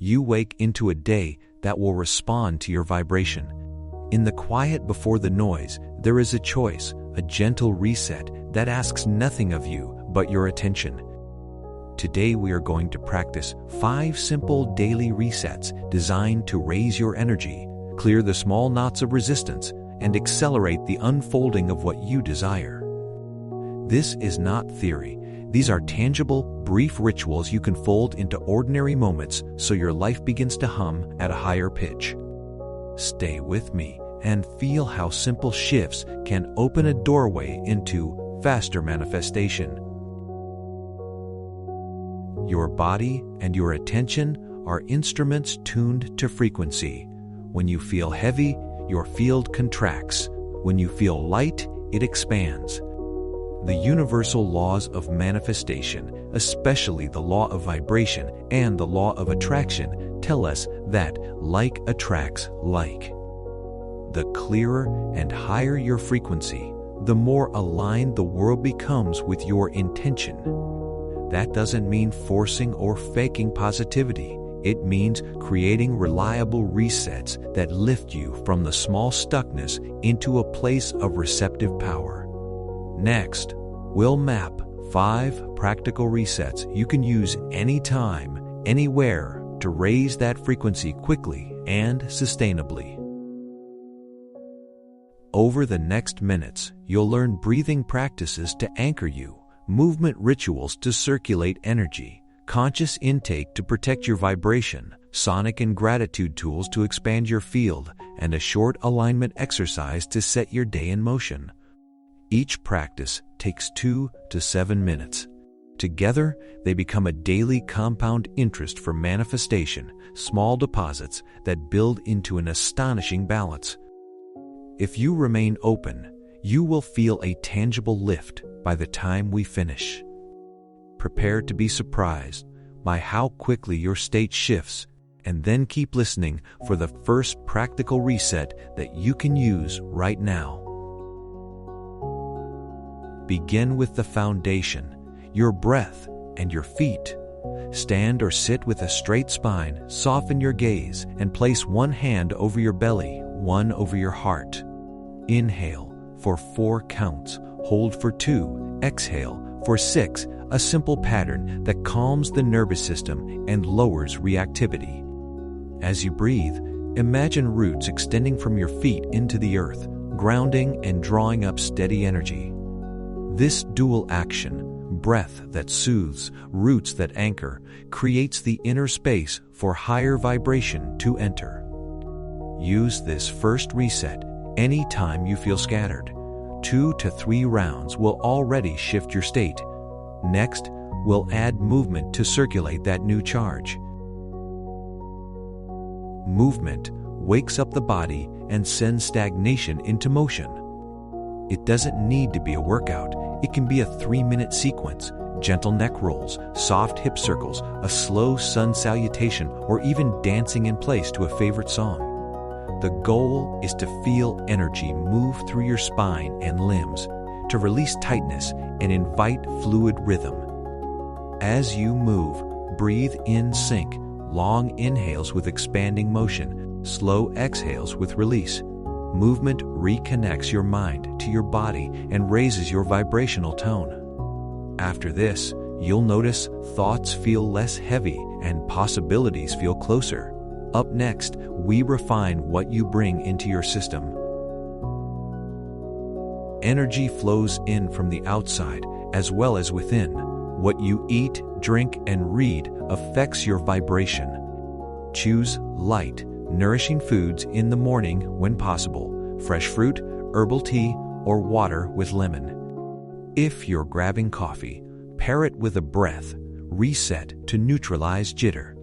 you wake into a day that will respond to your vibration. In the quiet before the noise, there is a choice, a gentle reset that asks nothing of you but your attention. Today we are going to practice 5 simple daily resets designed to raise your energy, clear the small knots of resistance, and accelerate the unfolding of what you desire. This is not theory. These are tangible, brief rituals you can fold into ordinary moments so your life begins to hum at a higher pitch. Stay with me and feel how simple shifts can open a doorway into faster manifestation. Your body and your attention are instruments tuned to frequency. When you feel heavy, your field contracts. When you feel light, it expands. The universal laws of manifestation, especially the law of vibration and the law of attraction, tell us that like attracts like. The clearer and higher your frequency, the more aligned the world becomes with your intention. That doesn't mean forcing or faking positivity. It means creating reliable resets that lift you from the small stuckness into a place of receptive power. Next, we'll map 5 practical resets you can use anytime, anywhere to raise that frequency quickly and sustainably. Over the next minutes, you'll learn breathing practices to anchor you, movement rituals to circulate energy, conscious intake to protect your vibration, sonic and gratitude tools to expand your field, and a short alignment exercise to set your day in motion. Each practice takes 2 to 7 minutes. Together, they become a daily compound interest for manifestation, small deposits that build into an astonishing balance. If you remain open, you will feel a tangible lift by the time we finish. Prepare to be surprised by how quickly your state shifts, and then keep listening for the first practical reset that you can use right now. Begin with the foundation, your breath and your feet. Stand or sit with a straight spine, soften your gaze, and place one hand over your belly, one over your heart. Inhale for 4 counts, hold for 2, exhale for 6, a simple pattern that calms the nervous system and lowers reactivity. As you breathe, imagine roots extending from your feet into the earth, grounding and drawing up steady energy. This dual action, breath that soothes, roots that anchor, creates the inner space for higher vibration to enter. Use this first reset anytime you feel scattered. 2 to 3 rounds will already shift your state. Next, we'll add movement to circulate that new charge. Movement wakes up the body and sends stagnation into motion. It doesn't need to be a workout. It can be a 3-minute sequence, gentle neck rolls, soft hip circles, a slow sun salutation, or even dancing in place to a favorite song. The goal is to feel energy move through your spine and limbs, to release tightness and invite fluid rhythm. As you move, breathe in sync, long inhales with expanding motion, slow exhales with release. Movement reconnects your mind to your body and raises your vibrational tone. After this, you'll notice thoughts feel less heavy and possibilities feel closer. Up next, we refine what you bring into your system. Energy flows in from the outside as well as within. What you eat, drink, and read affects your vibration. Choose light, nourishing foods in the morning when possible, fresh fruit, herbal tea, or water with lemon. If you're grabbing coffee, pair it with a breath, reset to neutralize jitter.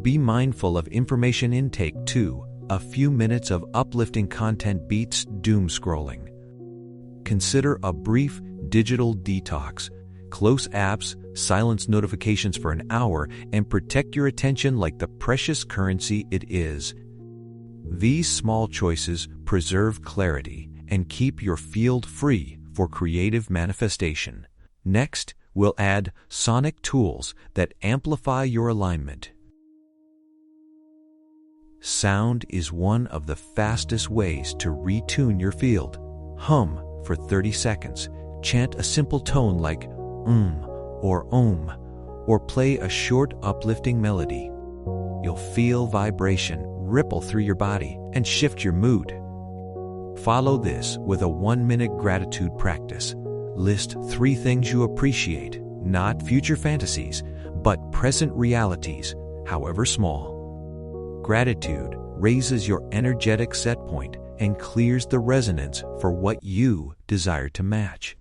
Be mindful of information intake too. A few minutes of uplifting content beats doom scrolling. Consider a brief digital detox. Close apps, silence notifications for an hour, and protect your attention like the precious currency it is. These small choices preserve clarity and keep your field free for creative manifestation. Next, we'll add sonic tools that amplify your alignment. Sound is one of the fastest ways to retune your field. Hum for 30 seconds. Chant a simple tone like or om, or play a short uplifting melody. You'll feel vibration ripple through your body and shift your mood. Follow this with a 1-minute gratitude practice. List 3 things you appreciate, not future fantasies, but present realities, however small. Gratitude raises your energetic set point and clears the resonance for what you desire to match.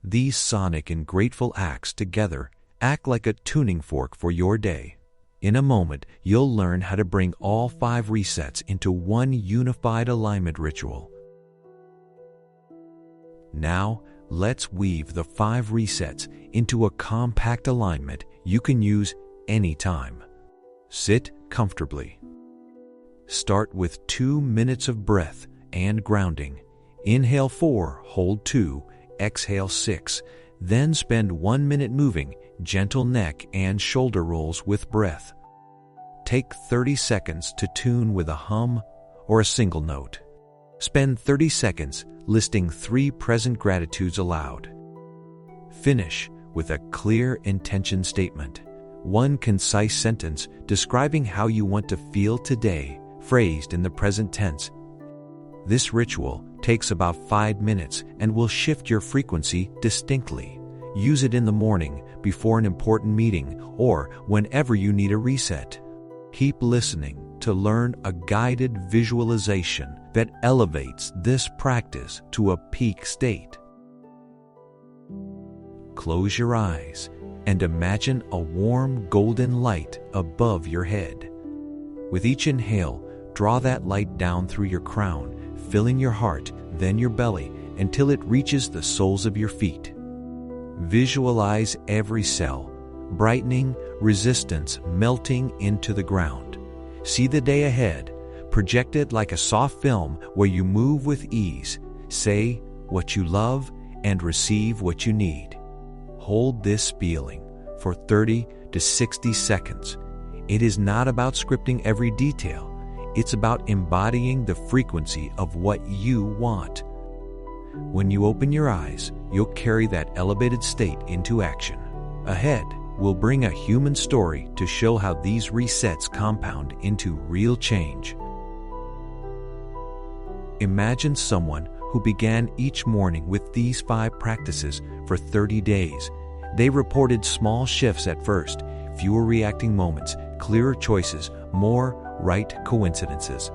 These sonic and grateful acts together act like a tuning fork for your day. In a moment, you'll learn how to bring all 5 resets into one unified alignment ritual. Now, let's weave the 5 resets into a compact alignment you can use anytime. Sit comfortably. Start with 2 minutes of breath and grounding. Inhale 4, hold 2, exhale 6. Then spend 1 minute moving gentle neck and shoulder rolls with breath. Take 30 seconds to tune with a hum or a single note. Spend 30 seconds listing 3 present gratitudes aloud. Finish with a clear intention statement. 1 concise sentence describing how you want to feel today, phrased in the present tense. This ritual takes about 5 minutes and will shift your frequency distinctly. Use it in the morning, before an important meeting, or whenever you need a reset. Keep listening to learn a guided visualization that elevates this practice to a peak state. Close your eyes and imagine a warm golden light above your head. With each inhale, draw that light down through your crown, filling your heart, then your belly, until it reaches the soles of your feet. Visualize every cell, brightening, resistance melting into the ground. See the day ahead, projected like a soft film where you move with ease, say what you love, and receive what you need. Hold this feeling for 30 to 60 seconds. It is not about scripting every detail. It's about embodying the frequency of what you want. When you open your eyes, you'll carry that elevated state into action. Ahead, we'll bring a human story to show how these resets compound into real change. Imagine someone who began each morning with these 5 practices for 30 days. They reported small shifts at first, fewer reacting moments, clearer choices, more right coincidences.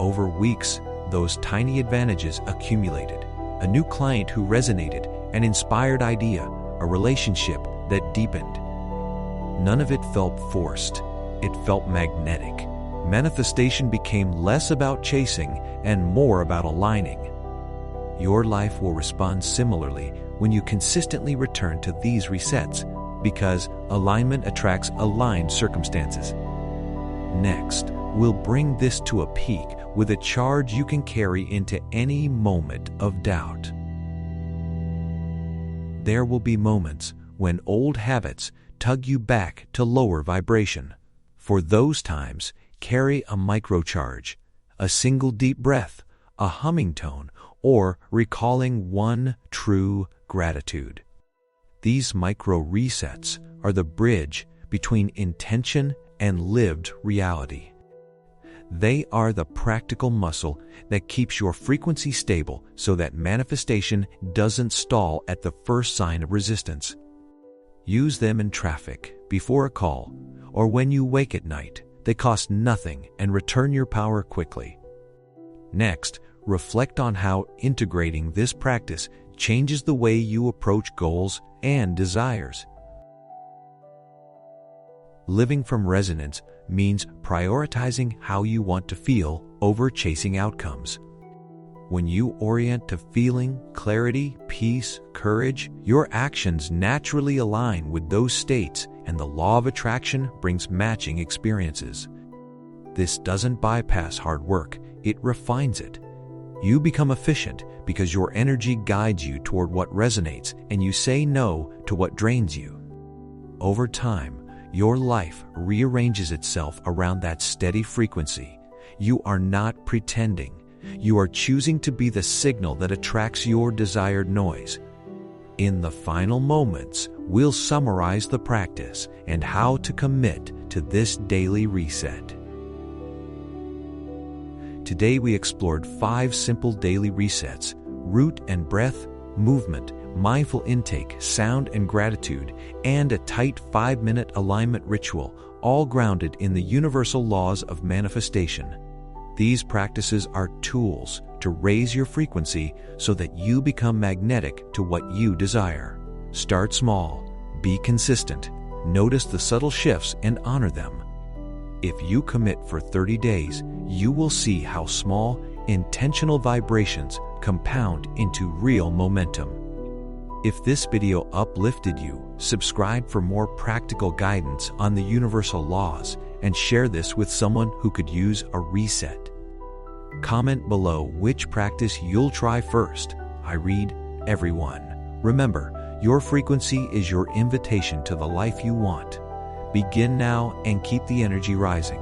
Over weeks, those tiny advantages accumulated. A new client who resonated, an inspired idea, a relationship that deepened. None of it felt forced. It felt magnetic. Manifestation became less about chasing and more about aligning. Your life will respond similarly when you consistently return to these resets, because alignment attracts aligned circumstances. Next, we'll bring this to a peak with a charge you can carry into any moment of doubt. There will be moments when old habits tug you back to lower vibration. For those times, carry a microcharge, a single deep breath, a humming tone, or recalling one true gratitude. These micro resets are the bridge between intention and lived reality. They are the practical muscle that keeps your frequency stable so that manifestation doesn't stall at the first sign of resistance. Use them in traffic, before a call, or when you wake at night. They cost nothing and return your power quickly. Next, reflect on how integrating this practice changes the way you approach goals and desires. Living from resonance means prioritizing how you want to feel over chasing outcomes. When you orient to feeling, clarity, peace, courage, your actions naturally align with those states, and the law of attraction brings matching experiences. This doesn't bypass hard work, it refines it. You become efficient because your energy guides you toward what resonates, and you say no to what drains you. Over time, Your life rearranges itself around that steady frequency. You are not pretending. You are choosing to be the signal that attracts your desired noise. In the final moments, we'll summarize the practice and how to commit to this daily reset. Today we explored 5 simple daily resets: root and breath, movement, mindful intake, sound and gratitude, and a tight 5-minute alignment ritual, all grounded in the universal laws of manifestation. These practices are tools to raise your frequency so that you become magnetic to what you desire. Start small, be consistent, notice the subtle shifts and honor them. If you commit for 30 days, you will see how small, intentional vibrations compound into real momentum. If this video uplifted you, subscribe for more practical guidance on the universal laws and share this with someone who could use a reset. Comment below which practice you'll try first. I read everyone. Remember, your frequency is your invitation to the life you want. Begin now and keep the energy rising.